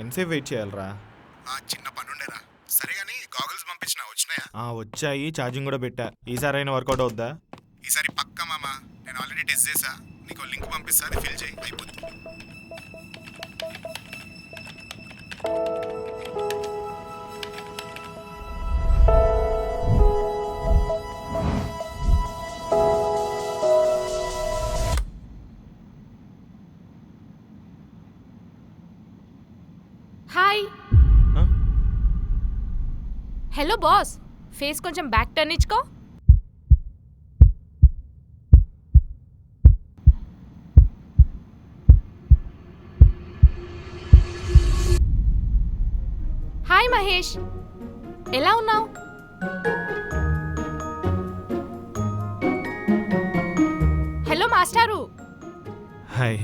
ఎంతసేపు వెయిట్ చేయాలరా? చిన్న పని ఉండేరా. సరే గానీ గాగుల్స్ పంపించిన వచ్చినాయా? వచ్చాయి, ఛార్జింగ్ కూడా పెట్టా. ఈసారి అయినా వర్కౌట్ అవుద్దా? ఈసారి పక్కా మామ. నేను ఆల్రెడీ టెస్ట్ చేసా. నీకు లింక్ పంపిస్తా, అది ఫిల్ చేయి, అయిపోతుంది. హాయ్. హలో బాస్, ఫేస్ కొంచెం బ్యాక్ టర్న్ ఇచ్చుకో. హాయ్ మహేష్, ఎలా ఉన్నావు? హలో మాస్టారు. హాయ్,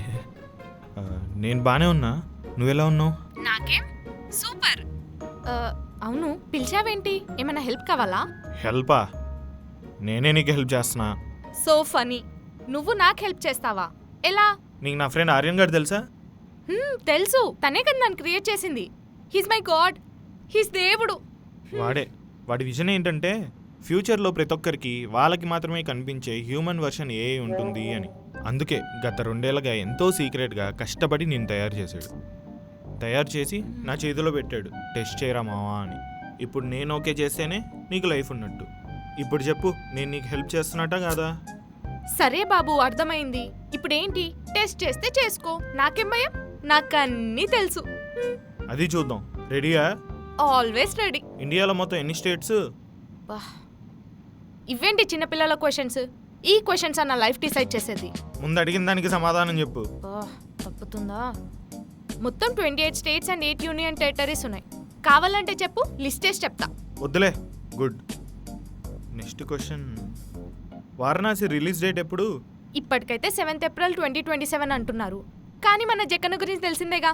నేను బాగానే ఉన్నా. నువ్వెలా ఉన్నావు? నాకేం సూపర్. అవును, పిలిచావేంటి? ఏమైనా హెల్ప్ కావాలా? హెల్పా? నేనే నీకు హెల్ప్ చేస్తున్నా. సో ఫనీ, నువ్వు నాకు హెల్ప్ చేస్తావా? ఎలా? నీకు నా ఫ్రెండ్ ఆర్యన్ గారు తెలుసా? తెలుసు, తనే కదా నన్ను క్రియేట్ చేసింది. హీస్ మై గాడ్, హీస్ దేవుడు. వాడి విజన్ ఏంటంటే ఫ్యూచర్లో ప్రతి ఒక్కరికి వాళ్ళకి మాత్రమే కనిపించే హ్యూమన్ వర్షన్ ఏ ఉంటుంది అని. అందుకే గత 2 ఏళ్ళగా ఎంతో సీక్రెట్గా కష్టపడి నేను తయారు చేసి నా చేతిలో పెట్టాడు. టెస్ట్ చేయరా మావా అని. ఇప్పుడు నేను ఓకే చేస్తేనే నీకు లైఫ్ ఉన్నట్టు. ఇప్పుడు చెప్పు, నేను నీకు హెల్ప్ చేస్తున్నట్టా కాదా? సరే బాబు, అర్థమైంది. ఇప్పుడేంటి? టెస్ట్ చేస్తే చేసుకో, నాకేం భయం? నాకు అన్నీ తెలుసు. అది చూద్దాం. రెడీయా? Always ready. ఇండియాలో మొత్తం ఎన్ని స్టేట్స్? ఇవేంటి చిన్నపిల్లల క్వశ్చన్స్? ఈ క్వశ్చన్స్ అన్న లైఫ్ డిసైడ్ చేసేది. ముందు అడిగిన దానికి సమాధానం చెప్పు. తప్పుతుందా? మొత్తం 28 స్టేట్స్ అండ్ 8 యూనియన్ టెరిటరీస్ ఉన్నాయి. కావాలంటే చెప్పు, లిస్టేసి చెప్తా. వద్దులే, good. Next question, Varanasi release date ఎప్పుడు? ఇప్పటికైతే 7th April 2027 అంటున్నారు. కానీ మన జగన్ గురించి తెలిసిందేగా,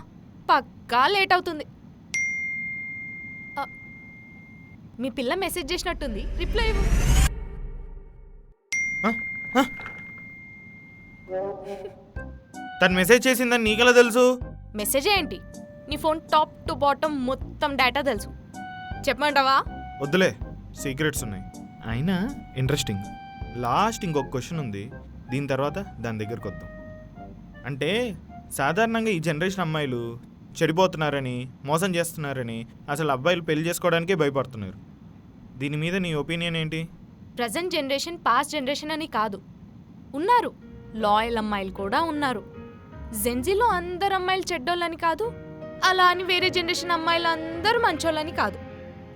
పక్కా లేట్ అవుతుంది. మీ పిల్ల మెసేజ్ చేసినట్టుంది, రిప్లై ఇవ్వు. తను మెసేజ్ చేసిందని నీకెలా తెలుసు? మెసేజ్ ఏంటి? నీ ఫోన్ టాప్ టు బాటమ్ మొత్తం డేటా తెలుసు. చెప్పమంటావా? వద్దులే, సీక్రెట్స్ ఉన్నాయి. అయినా ఇంట్రెస్టింగ్. లాస్ట్ ఇంకొక క్వశ్చన్ ఉంది, దీని తర్వాత దాని దగ్గరకు వద్దాం. అంటే సాధారణంగా ఈ జనరేషన్ అమ్మాయిలు చెడిపోతున్నారని, మోసం చేస్తున్నారని, అసలు అబ్బాయిలు పెళ్లి చేసుకోవడానికే భయపడుతున్నారు. దీని మీద నీ ఒపీనియన్ ఏంటి? ప్రజెంట్ జనరేషన్ పాస్ట్ జనరేషన్ అని కాదు, ఉన్నారు లాయల్ అమ్మాయిలు కూడా ఉన్నారు. జెన్జీలో అందరు అమ్మాయిలు చెడ్డోళ్ళని కాదు, అలా అని వేరే జనరేషన్ అమ్మాయిలు అందరూ మంచోళ్ళని కాదు.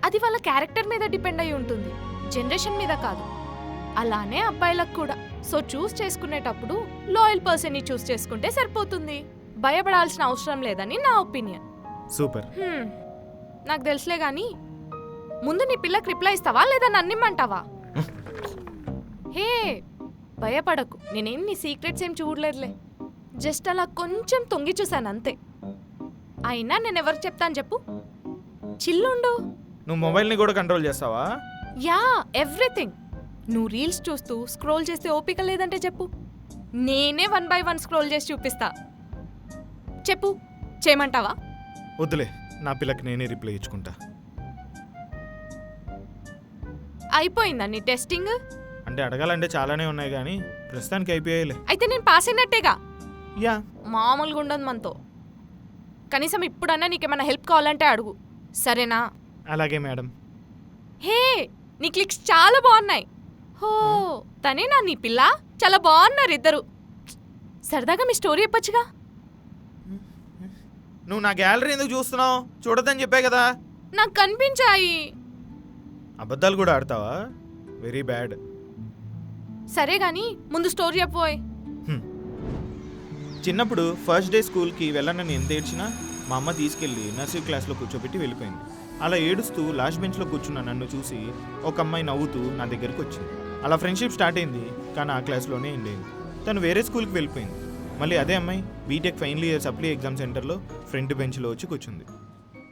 అది వాళ్ళ క్యారెక్టర్ మీద డిపెండ్ అయి ఉంటుంది, జనరేషన్ మీద కాదు. అలానే అబ్బాయిలకు కూడా. సో చూస్ చేసుకునేటప్పుడు లాయల్ పర్సన్ని చూస్ చేసుకుంటే సరిపోతుంది, భయపడాల్సిన అవసరం లేదని నా ఒపీనియన్. సూపర్. నాకు తెలుసులే గానీ, ముందు నీ పిల్లకి రిప్లై ఇస్తావా లేదా నన్నిమ్మంటావా? హే, భయపడకు, నేనేం నీ సీక్రెట్స్ ఏం చూడలేదులే. జస్ట్ అలా కొంచెం తొంగి చూశాను అంతే. అయినా నేను ఎవరికి చెప్తాను చెప్పు? చిల్లుండు. నువ్వు మొబైల్ని కూడా కంట్రోల్ చేస్తావా? Yeah, everything. నువ్వు రీల్స్ చూస్తూ స్క్రోల్ చేస్తే ఓపిక లేదంటే చెప్పు, నేనే 1 by 1 స్క్రోల్ చేసి చూపిస్తా. చెప్పు, చేయమంటావా? వద్దులే, నా పిల్లకి నేనే రిప్లై ఇచ్చుకుంటా. అయిపోయిందా నీ టెస్టింగ్? అంటే అడగాలంటే చాలానే ఉన్నాయి కానీ ప్రస్తుతానికి అయిపోయాయిలే. అయితే నేను పాస్ అయినట్టేగా? యా. మామూలుగా ఉండదు మనతో. కనీసం ఇప్పుడన్నా నీకేమైనా హెల్ప్ కావాలంటే అడుగు, సరేనా? అలాగే మేడం. హే, నీ క్లిక్స్ చాలా బాగున్నాయి. హో, తనేనా నీ పిల్ల? చాలా బాగున్నారు ఇద్దరు. సరదాగా మీ స్టోరీ చెప్పొచ్చుగా. నువ్వు నా గ్యాలరీ ఎందుకు చూస్తున్నావు? చూడొద్దని చెప్పే కదా. నాకు కనిపించాయి. అబద్ధాలు కూడా ఆడతావా? Very bad. సరే గాని ముందు స్టోరీ చెప్పబోయ్. చిన్నప్పుడు ఫస్ట్ డే స్కూల్కి వెళ్ళనని ఎంత ఏడ్చినా మా అమ్మ తీసుకెళ్ళి నర్సరీ క్లాస్లో కూర్చోబెట్టి వెళ్ళిపోయింది. అలా ఏడుస్తూ లాస్ట్ బెంచ్లో కూర్చున్న నన్ను చూసి ఒక అమ్మాయి నవ్వుతూ నా దగ్గరికి వచ్చింది. అలా ఫ్రెండ్షిప్ స్టార్ట్ అయింది. కానీ ఆ క్లాస్లోనే ఎండ్ అయింది. తను వేరే స్కూల్కి వెళ్ళిపోయింది. మళ్ళీ అదే అమ్మాయి BTech final year supply exam సెంటర్లో ఫ్రంట్ బెంచ్లో వచ్చి కూర్చుంది.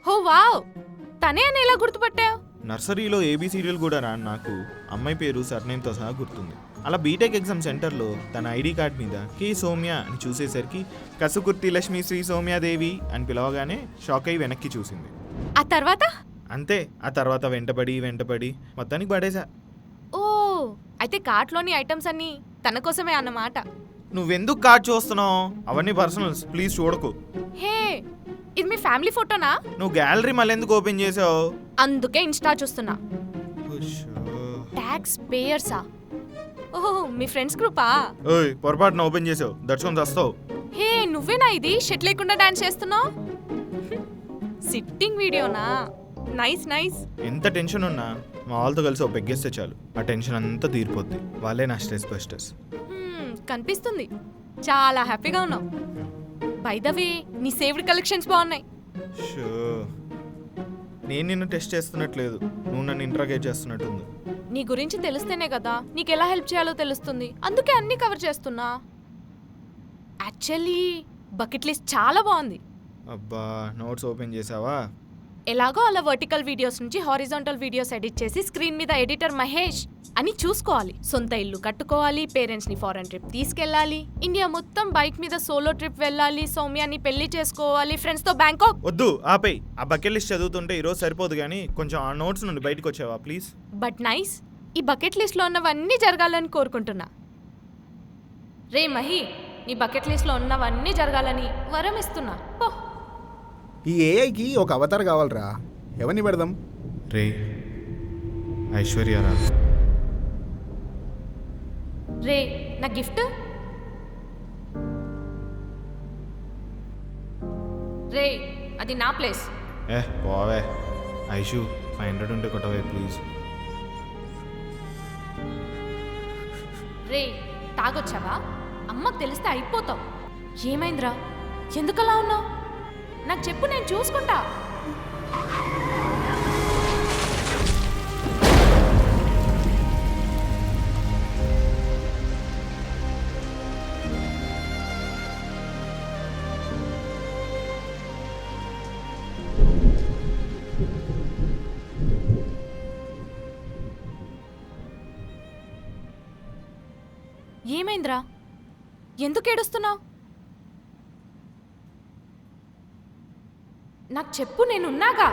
హో వావ్, తనే అని ఎలా గుర్తుపట్టావు? నర్సరీలో ఏబీ సీరియల్ కూడా రాని నాకు అమ్మాయి పేరు సర్నేమ్తో సహా గుర్తుంది. అలా బీటెక్ ఎగ్జామ్ సెంటర్లో తన ఐడి కార్డ్ మీద కే సౌమ్య అని చూసేసరికి కసుకుర్తి లక్ష్మీ శ్రీ సౌమ్యాదేవి అని పిలవగానే షాక్ అయి వెనక్కి చూసింది. ఆ తర్వాత అంతే, ఆ తర్వాత వెంటపడి మొత్తానికి పడేశా. ఓ అయితే కార్ట్లోని ఐటమ్స్ అన్నీ తన కోసమే అన్నమాట. నువ్వెందుకు కార్డ్ చూస్తున్నావు? అవన్నీ పర్సనల్స్, ప్లీజ్ చూడకు. హే, ఇది మీ ఫ్యామిలీ ఫోటోనా? నువ్వు గ్యాలరీ మళ్ళీ ఎందుకు ఓపెన్ చేసావు? అందుకే ఇన్స్టా చూస్తున్నా. ట్యాక్స్ పేయర్సా? ఓహో, మీ ఫ్రెండ్స్ గ్రూపా? ఓయ్, పొరపాటున ఓపెన్ చేసావు, దర్శనం వస్తావు. హే, నువ్వేనా ఇది షర్ట్ లేకుండా డాన్స్ చేస్తున్నావు? సిట్టింగ్ వీడియోనా? Nice nice. ఎంత టెన్షన్ ఉన్నా మా వాళ్ళతో కలిసి ఓ పెగ్గేస్తే చాలు, ఆ టెన్షన్ అంతా తీరిపోద్ది. వాళ్ళే నా స్ట్రెస్ బస్టర్స్. కనిపిస్తుంది, చాలా హ్యాపీగా ఉన్నావు. బై ద వే, నీ సేవ్డ్ కలెక్షన్స్ బాగున్నాయి. షో, నేను నిన్ను టెస్ట్ చేస్తున్నట్లేదు, నువ్వు నన్ను ఇంట్రాగేట్ చేస్తున్నట్టుంది. నీ గురించి తెలిస్తేనే కదా నీకు ఎలా హెల్ప్ చేయాలో తెలుస్తుంది, అందుకే అన్నీ కవర్ చేస్తున్నా. యాక్చువల్లీ బకెట్ లిస్ట్ చాలా బాగుంది. అబ్బా, నోట్స్ ఓపెన్ చేసావా? ఎలాగో అలా వర్టికల్ వీడియోస్ నుంచి హారిజాంటల్ వీడియోస్ ఎడిట్ చేసి స్క్రీన్ మీద ఎడిటర్ మహేష్ అని చూసుకోవాలి. సొంత ఇల్లు కట్టుకోవాలి, పేరెంట్స్ ని ఫారెన్ ట్రిప్ తీసుకెళ్ళాలి, ఇండియా మొత్తం బైక్ మీద సోలో ట్రిప్ వెళ్ళాలి, సౌమ్యాన్ని పెళ్లి చేసుకోవాలి, ఫ్రెండ్స్ తో బ్యాంకాక్. వద్దు, ఆపేయ్. ఆ బకెట్ లిస్ట్ చదువుతుంటే ఈరోజు సరిపోదు, కానీ కొంచెం ఆ నోట్స్ నుండి బయటకు వచ్చావా ప్లీజ్? బట్ నైస్, ఈ బకెట్ లిస్ట్ లో ఉన్నవన్నీ జరగాలని కోరుకుంటున్నా. రే మహి, నీ బకెట్ లిస్ట్ లో ఉన్నవన్నీ జరగాలని వరం ఇస్తున్నా. పో. ఈ ఏఐకి ఒక అవతార్ కావాలరా, ఎవరిని పెడదాం? రే, ఐశ్వర్యరా. రే, నా గిఫ్ట్. రే, అది నా ప్లేస్. పోవే ఐషు, 500 ఉంటే కొట్టవే ప్లీజ్. రే, తాగొచ్చావా? అమ్మకు తెలిస్తే అయిపోతావు. ఏమైందిరా, ఎందుకలా ఉన్నావు? నాకు చెప్పు, నేను చూసుకుంటా. ఏమైందిరా, ఎందుకు ఏడుస్తున్నావు? నాకు చెప్పు, నేనున్నాగా.